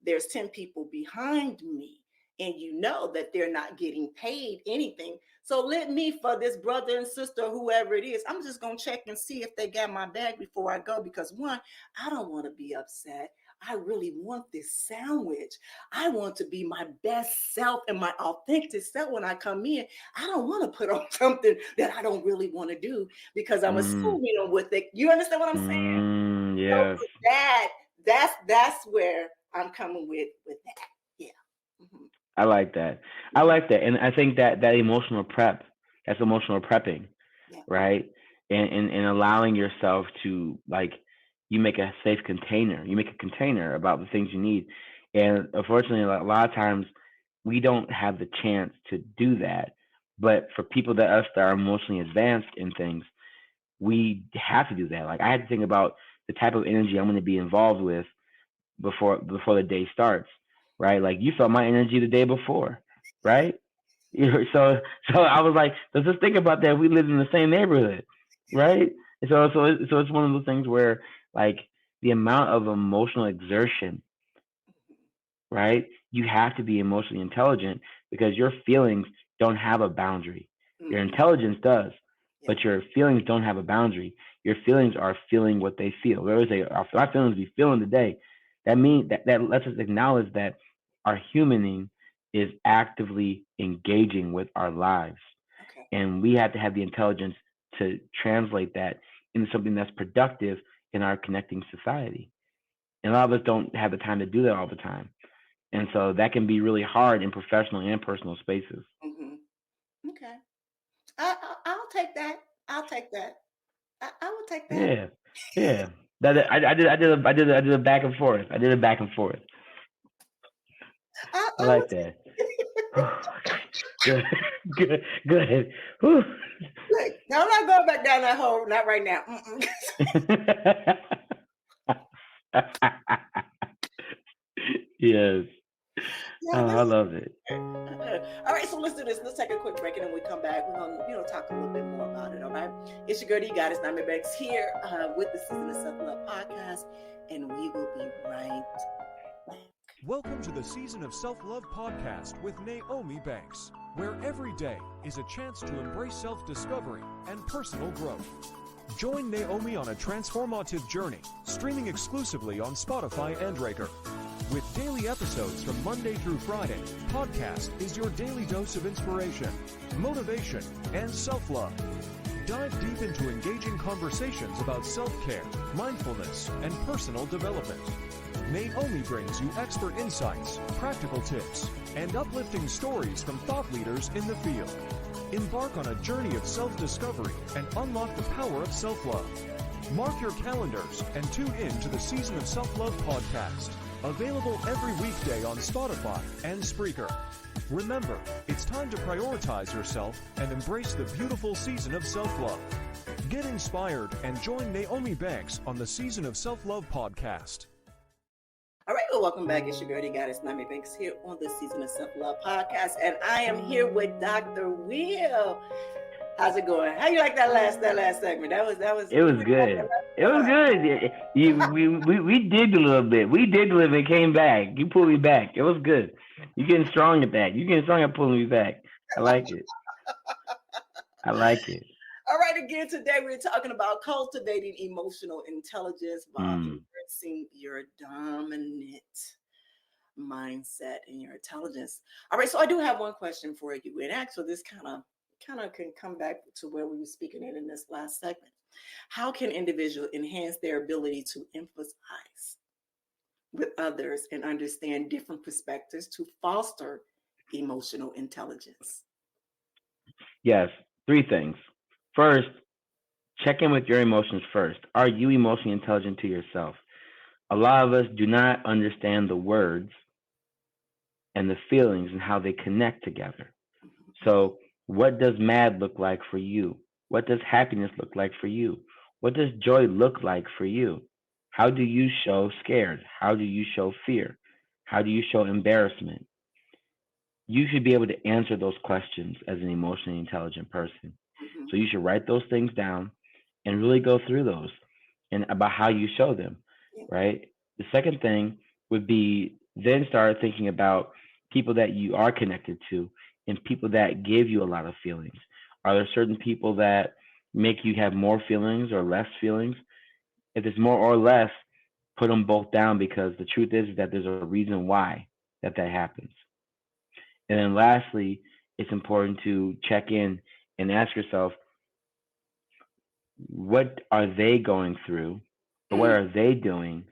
there's 10 people behind me, and that they're not getting paid anything. So let me, for this brother and sister, whoever it is, I'm just going to check and see if they got my bag before I go. Because one, I don't want to be upset. I really want this sandwich. I want to be my best self and my authentic self when I come in. I don't want to put on something that I don't really want to do, because I'm Mm. assuming on what you understand what I'm saying? Mm. So Yes. for that's where I'm coming with that. Yeah. Mhm. I like that. I Mhm. like that, and I think that emotional prep, that's emotional prepping, Yeah. right? And allowing yourself to, like, you make a safe container. You make a container about the things you need, and unfortunately, a lot of times we don't have the chance to do that. But for people that are emotionally advanced in things, we have to do that. Like, I had to think about the type of energy I'm going to be involved with before the day starts, right? Like, you felt my energy the day before, right? So I was like, let's just think about that. We live in the same neighborhood, right? So it's one of those things where, like, the amount of emotional exertion, right? You have to be emotionally intelligent, because your feelings don't have a boundary. Your Mhm. intelligence does, Yeah. but your feelings don't have a boundary. Your feelings are feeling what they feel. We always say our feelings be feeling today. That means that lets us acknowledge that our humaning is actively engaging with our lives, Okay. and we have to have the intelligence to translate that into something that's productive in our connecting society. And a lot of us don't have the time to do that all the time. And so that can be really hard in professional and personal spaces. Mhm. Okay. I'll take that. I'll take that. I will take that. Yeah. Yeah. I did a back and forth. I did a back and forth. I I like that. Good, good, good. Whew. Look, no, I'm not going back down that hole. Not right now. Yes. Yeah, Oh, this I is love it. all right. So let's do this. Let's take a quick break, and then we come back. We're gonna, talk a little bit more about it. All right. It's your girl, you got it. Nyomi here with the Season of Self Love podcast, and we will be right back. Welcome to the Season of Self-Love podcast with Nyomi Banks, where every day is a chance to embrace self-discovery and personal growth. Join Nyomi on a transformative journey, streaming exclusively on Spotify and Breaker. With daily episodes from Monday through Friday, podcast is your daily dose of inspiration, motivation, and self-love. Dive deep into engaging conversations about self-care, mindfulness, and personal development. Nyomi brings you expert insights, practical tips, and uplifting stories from thought leaders in the field. Embark on a journey of self-discovery and unlock the power of self-love. Mark your calendars and tune in to the Season of Self-Love podcast, available every weekday on Spotify and Spreaker. Remember, it's time to prioritize yourself and embrace the beautiful season of self-love. Get inspired and join Nyomi Banks on the Season of Self-Love podcast. All right, well, welcome back. It's your girl, you got it. Nyomi Banks here on the Season of Self Love podcast, and I am here with Dr. Will. How's it going? How you like that last segment? That was. It was good. It was good. We digged a little bit. We digged a little bit, came back. You pulled me back. It was good. You're getting strong at that. You're getting strong at pulling me back. I like it. I like it. All right, again, today we're talking about cultivating emotional intelligence by embracing your dominant mindset and your intelligence. All right, so I do have one question for you, and actually, this kind of can come back to where we were speaking in this last segment. How can individuals enhance their ability to empathize with others and understand different perspectives to foster emotional intelligence? Yes, 3 things. First, check in with your emotions first. Are you emotionally intelligent to yourself? A lot of us do not understand the words and the feelings and how they connect together. So, what does mad look like for you? What does happiness look like for you? What does joy look like for you? How do you show scared? How do you show fear? How do you show embarrassment? You should be able to answer those questions as an emotionally intelligent person. So you should write those things down and really go through those and about how you show them, right? The second thing would be then start thinking about people that you are connected to and people that give you a lot of feelings. Are there certain people that make you have more feelings or less feelings? If it's more or less, put them both down, because the truth is that there's a reason why that happens. And then lastly, it's important to check in and ask yourself, what are they going through, or what are they doing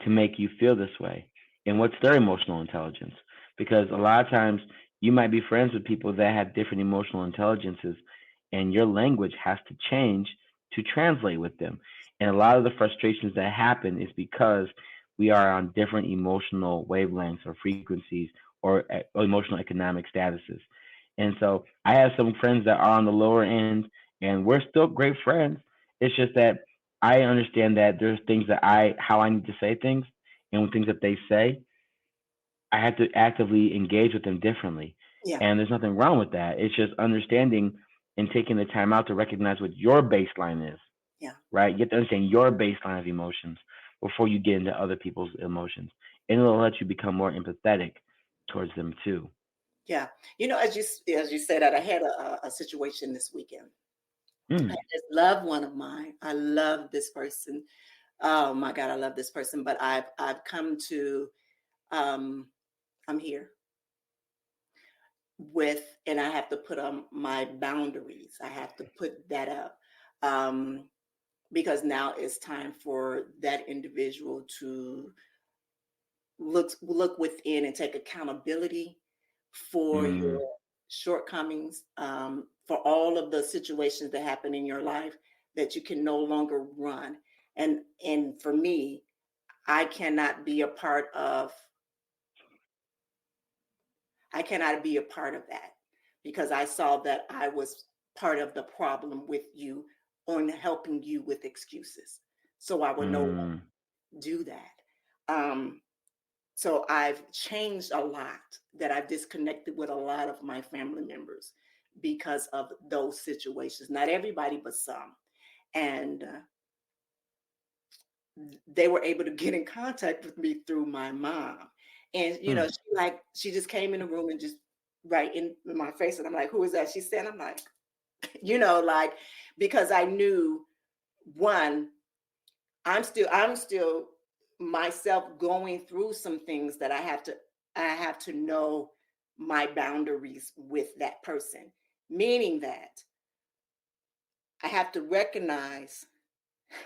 to make you feel this way? And what's their emotional intelligence? Because a lot of times you might be friends with people that have different emotional intelligences, and your language has to change to translate with them. And a lot of the frustrations that happen is because we are on different emotional wavelengths or frequencies or emotional economic statuses. And so I have some friends that are on the lower end, and we're still great friends. It's just that I understand that there's things that how I need to say things, and things that they say, I have to actively engage with them differently. Yeah. And there's nothing wrong with that. It's just understanding and taking the time out to recognize what your baseline is. Yeah. Right? You have to understand your baseline of emotions before you get into other people's emotions. And it'll let you become more empathetic towards them too. Yeah. As you said that, I had a situation this weekend. I just love one of mine. I love this person. Oh my God, I love this person. But I've come to I'm here and I have to put on my boundaries. I have to put that up. Because now it's time for that individual to look within and take accountability for your shortcomings, for all of the situations that happen in your life that you can no longer run. And for me, I cannot be a part of that, because I saw that I was part of the problem with you on helping you with excuses. So I would no longer Mm, do that. Um, so I've changed a lot, that I've disconnected with a lot of my family members because of those situations. Not everybody, but some. And they were able to get in contact with me through my mom. And mm, she just came in the room and just right in my face, and I'm like, who is that? She said, I'm like, like, because I knew, one, I'm still myself going through some things that I have to know my boundaries with that person, meaning that I have to recognize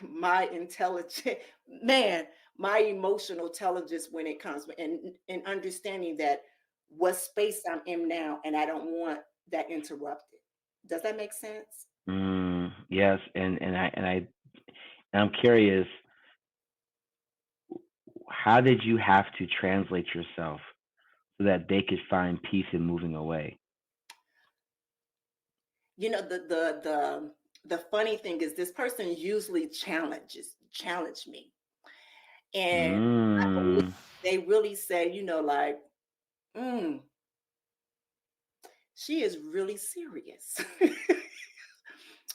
my intelligent man, my emotional intelligence when it comes, and understanding that what space I'm in now, and I don't want that interrupted. Does that make sense? yes, and I'm curious, how did you have to translate yourself so that they could find peace in moving away? The funny thing is, this person usually challenge me, and I believe Mm, they really say, like, mm, she is really serious.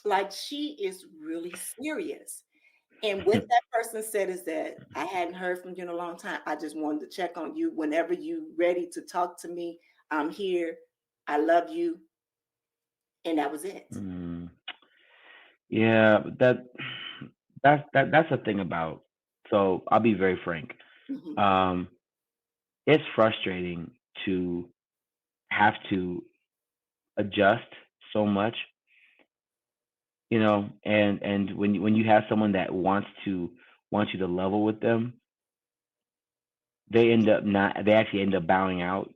Like, she is really serious. And what that person said is that, I hadn't heard from you in a long time. I just wanted to check on you. Whenever you ready to talk to me, I'm here. I love you. And that was it. mm. Yeah, that's the thing about. So I'll be very frank. Mhm. Um, it's frustrating to have to adjust so much, and when you have someone that wants you to level with them, they actually end up bowing out,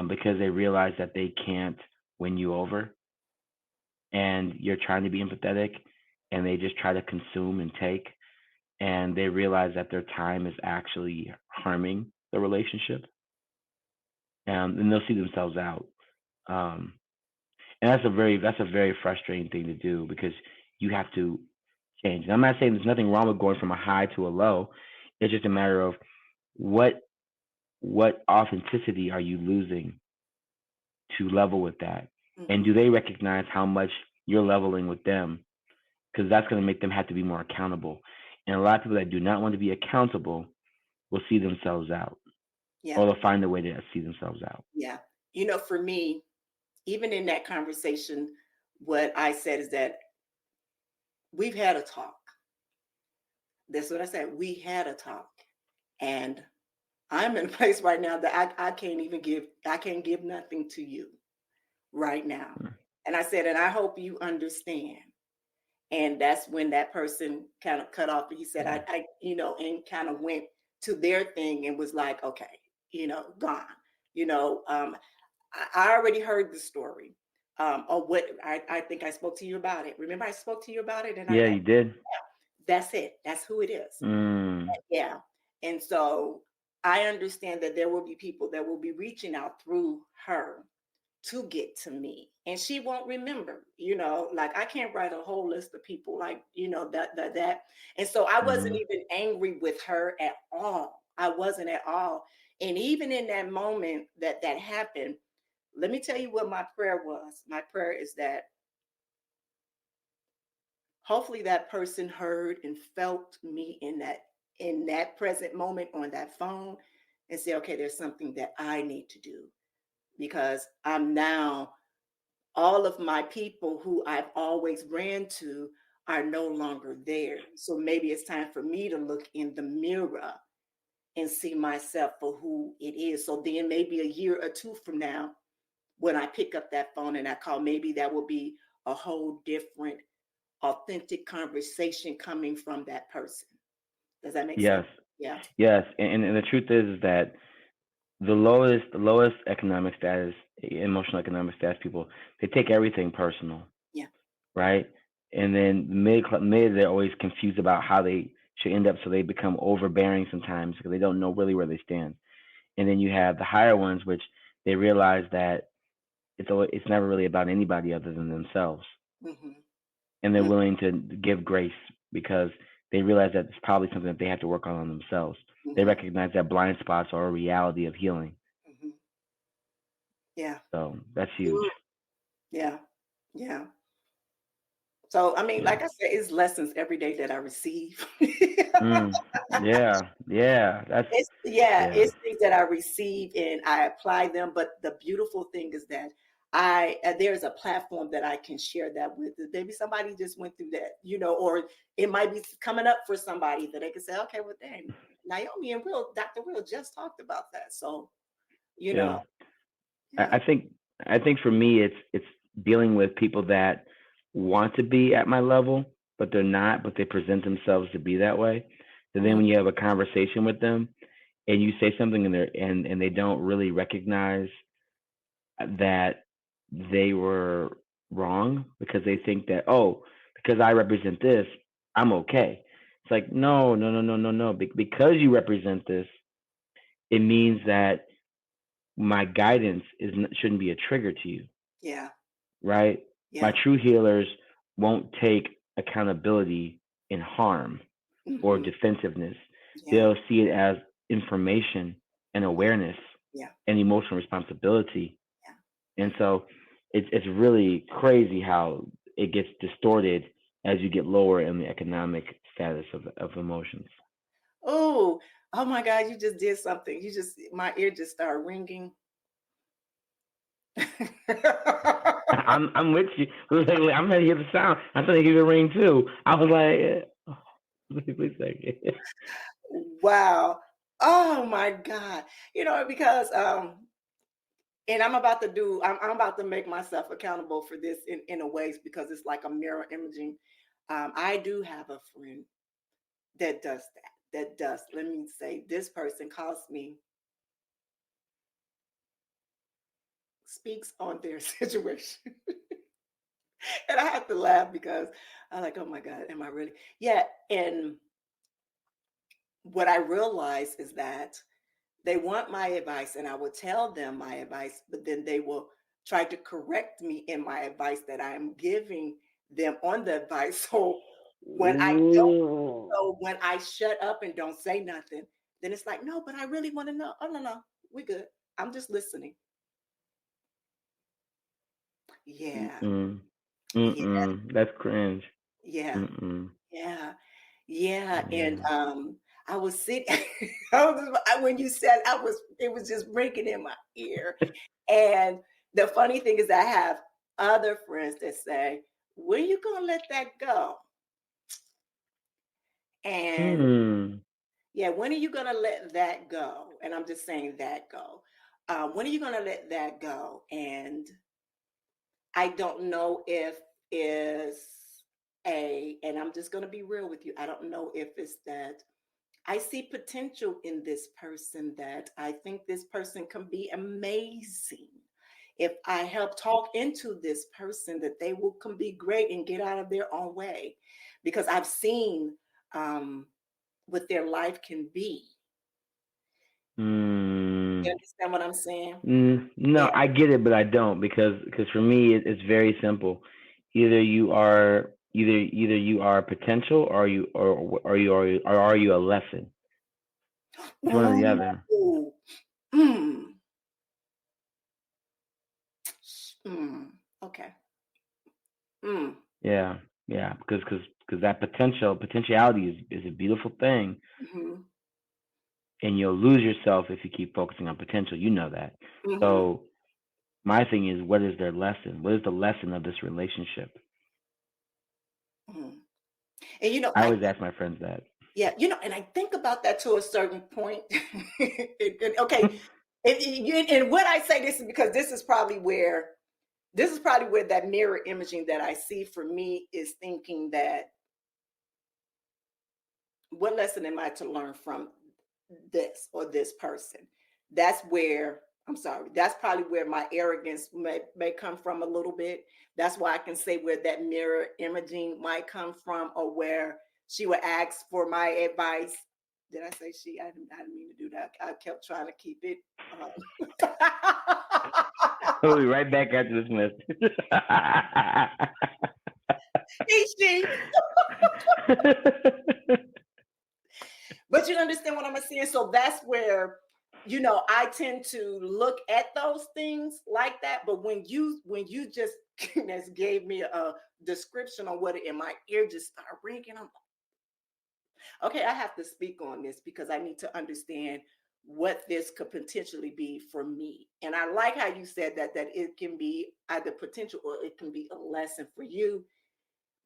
because they realize that they can't win you over, and you're trying to be empathetic, and they just try to consume and take, and they realize that their time is actually harming the relationship, and they'll see themselves out. Um, and that's a very frustrating thing to do, because you have to change. And I'm not saying there's nothing wrong with going from a high to a low. It's just a matter of what what authenticity are you losing to level with that, and Mhm. do they recognize how much you're leveling with them? Because that's going to make them have to be more accountable. And a lot of people that do not want to be accountable will see themselves out, Yeah. or they'll find a way to see themselves out. Yeah. For me, even in that conversation, what I said is that we've had a talk. That's what I said. We had a talk. And I'm in a place right now that I can't give nothing to you right now. Mm. And I said, and I hope you understand. And that's when that person kind of cut off. He said, Yeah. and kind of went to their thing and was like, okay, gone. You know, um, I already heard the story. Or what I think I spoke to you about it. Remember, I spoke to you about it, and Yeah, you did. that's it. That's who it is. Mm. Yeah. And so I understand that there will be people that will be reaching out through her to get to me, and she won't remember, like, I can't write a whole list of people, like, that. And so I wasn't Mm. even angry with her at all. I wasn't at all. And even in that moment that happened, let me tell you what my prayer was. My prayer is that hopefully that person heard and felt me in that present moment on that phone, and say, okay, there's something that I need to do, because I'm now, all of my people who I've always ran to are no longer there. So maybe it's time for me to look in the mirror and see myself for who it is. So then maybe a year or two from now, when I pick up that phone and I call, maybe that will be a whole different, authentic conversation coming from that person. Does that make sense? Yes, Yeah. yes, and the truth is that the lowest economic status, emotional economic status people, they take everything personal, Yeah. right? And then mid, they're always confused about how they should end up, so they become overbearing sometimes because they don't know really where they stand. And then you have the higher ones, which they realize that it's never really about anybody other than themselves, Mm-hmm. and they're willing to give grace because they realize that it's probably something that they have to work on themselves. They Mm-hmm. recognize that blind spots are a reality of healing. Mm-hmm. Yeah. So that's huge. Mm. Yeah. Yeah. So, I mean, Yeah. like I said, it's lessons every day that I receive. Mm. Yeah. Yeah. That's yeah. It's things that I receive and I apply them. But the beautiful thing is that there's a platform that I can share that with. Maybe somebody just went through that, or it might be coming up for somebody that they can say, okay, well, dang, Naomi and Dr. Will just talked about that. So, you Yeah. know, I, yeah. I think I think for me it's dealing with people that want to be at my level, but they're not, but they present themselves to be that way. So then Mhm. when you have a conversation with them and you say something and they don't really recognize that they were wrong because they think that, oh, because I represent this, I'm okay. It's like, no, no, no, no, no, no. Because you represent this, it means that my guidance shouldn't be a trigger to you, Yeah. right? My Yeah. true healers won't take accountability in harm or Hmm. defensiveness. Yeah. They'll see it as information and Mhm. awareness Yeah. and emotional responsibility. Yeah. And so it's really crazy how it gets distorted as you get lower in the economic status of emotions. Oh, oh my God, you just did something. My ear just started ringing. I'm with you. I'm ready to hear the sound. I'm trying to hear the ring too. I was like, wait a second. Wow. Oh my God. Because and I'm about to make myself accountable for this in a ways because it's like a mirror imaging. I do have a friend that does that. Let me say, this person calls me, speaks on their situation. And I have to laugh because I'm like, oh my God, am I really? Yeah. And what I realize is that they want my advice, and I will tell them my advice, but then they will try to correct me in my advice that I am giving them on the advice. So when I don't, Ooh. when I shut up and don't say nothing, then it's like, no, but I really want to know. Oh, no, no, we good. I'm just listening. Yeah. Mm-mm. Yeah. Mm-mm. That's cringe. Yeah. Mm-mm. Yeah. Yeah. And Yeah. I was sitting, when you said it was just ringing in my ear. And the funny thing is, I have other friends that say, when you gonna let that go? And Hmm. yeah, when are you gonna let that go? And I'm just saying that go. When are you gonna let that go? And I don't know if is and I'm just gonna be real with you. I don't know if it's that I see potential in this person, that I think this person can be amazing. If I help talk into this person, that they will can be great and get out of their own way, because I've seen um, what their life can be. You Mm. understand what I'm saying? No, Yeah. I get it, but I don't because for me it's very simple. Either you are potential or are you a lesson? It's one or the other. Ooh. Mm. Mm. Okay. Mm. Yeah, yeah, because that potentiality is a beautiful thing, Hmm. and you'll lose yourself if you keep focusing on potential. You know that. Hmm. So my thing is, what is their lesson? What is the lesson of this relationship? Hmm. And I always ask my friends that. yeah, and I think about that to a certain point. Okay, and when I say this is because this is probably where that mirror imaging that I see for me is thinking that, what lesson am I to learn from this or this person? That's where I'm sorry. That's probably where my arrogance may come from a little bit. That's why I can say where that mirror imaging might come from, or where she would ask for my advice. Did I say she? I didn't mean to do that. I kept trying to keep it. We'll be right back after this message. Hey, she. But you understand what I'm saying? So that's where, I tend to look at those things like that. But when you just gave me a description on what it, and my ear just started ringing, I'm like, okay, I have to speak on this because I need to understand what this could potentially be for me. And I like how you said that it can be either potential or it can be a lesson for you.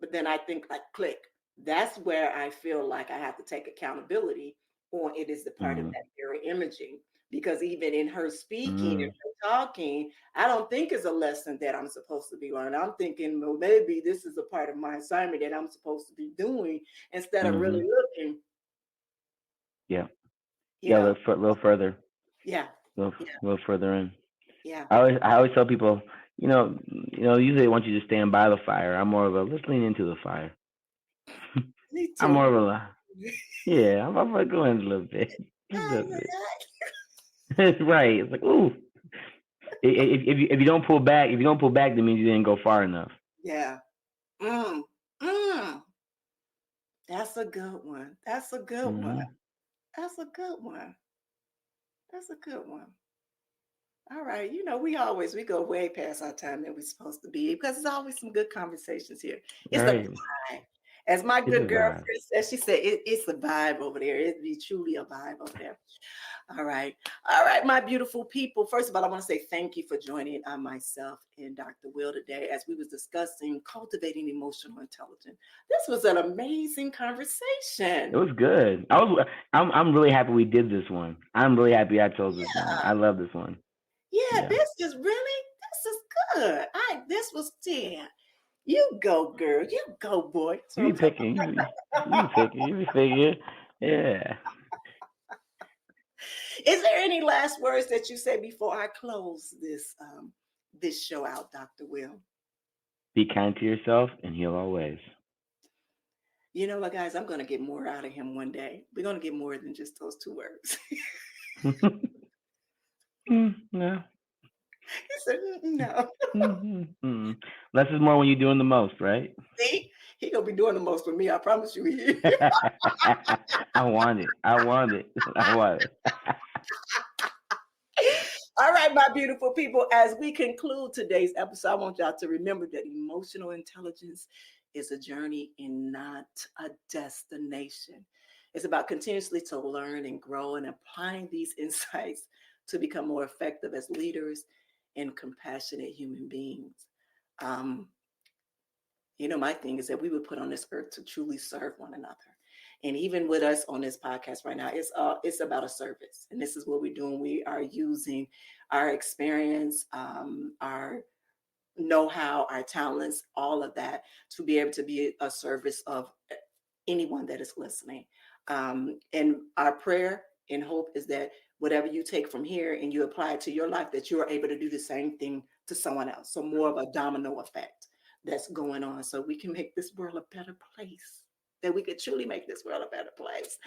But then I think like click. That's where I feel like I have to take accountability on it is the part of that mirror imaging. Because even in her speaking and her talking, I don't think it's a lesson that I'm supposed to be learning. I'm thinking, well, maybe this is a part of my assignment that I'm supposed to be doing instead of really looking. Yeah. A little further. Yeah. A little further in. Yeah. I always tell people, usually they want you to stand by the fire. I'm more of a let's lean into the fire. Me too. I'm more of a I'm gonna go in a little bit. Right. It's like, ooh. If you don't pull back, that means you didn't go far enough. Yeah. That's a good one. That's a good one. That's a good one. That's a good one. All right. We go way past our time that we're supposed to be because there's always some good conversations here. It's a vibe. As my good girlfriend said, she said, it's a vibe over there. It'd be truly a vibe over there. All right. All right, my beautiful people. First of all, I want to say thank you for joining myself and Dr. Will today as we was discussing cultivating emotional intelligence. This was an amazing conversation. It was good. I'm really happy we did this one. I'm really happy I chose this one. I love this one. Yeah, this is good. This was 10. You go, girl. You go, boy. You be picking. You be picking. Yeah. Is there any last words that you say before I close this show out, Dr. Will? Be kind to yourself and heal always. You know what, guys? I'm going to get more out of him one day. We're going to get more than just those 2 words. No. He said, no. Less is more when you're doing the most, right? See? He going to be doing the most for me. I promise you. I want it. All right, my beautiful people, as we conclude today's episode, I want y'all to remember that emotional intelligence is a journey and not a destination. It's about continuously to learn and grow and applying these insights to become more effective as leaders and compassionate human beings. My thing is that we were put on this earth to truly serve one another. And even with us on this podcast right now, it's about a service. And this is what we're doing. We are using our experience, our know-how, our talents, all of that to be able to be a service of anyone that is listening. And our prayer and hope is that whatever you take from here and you apply it to your life, that you are able to do the same thing to someone else. So more of a domino effect that's going on so we can make this world a better place, that we could truly make this world a better place.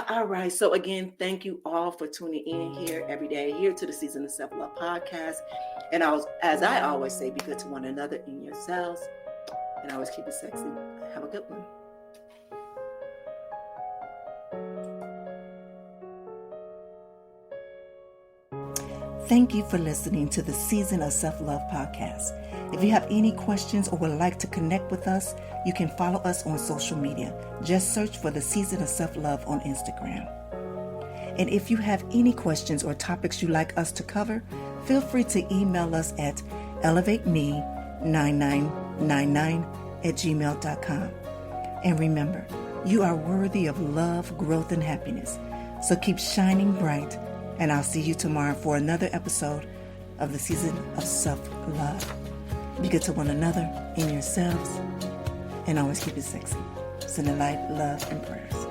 All right. So again, thank you all for tuning in here every day, here to the Season of Self-Love podcast. And as I always say, be good to one another and yourselves, and always keep it sexy. Have a good one. Thank you for listening to the Season of Self-Love podcast. If you have any questions or would like to connect with us, you can follow us on social media. Just search for the Season of Self-Love on Instagram. And if you have any questions or topics you'd like us to cover, feel free to email us at elevateme9999@gmail.com. And remember, you are worthy of love, growth, and happiness. So keep shining bright. And I'll see you tomorrow for another episode of the Season of Self-Love. Be good to one another and yourselves, and always keep it sexy. Send the light, love, and prayers.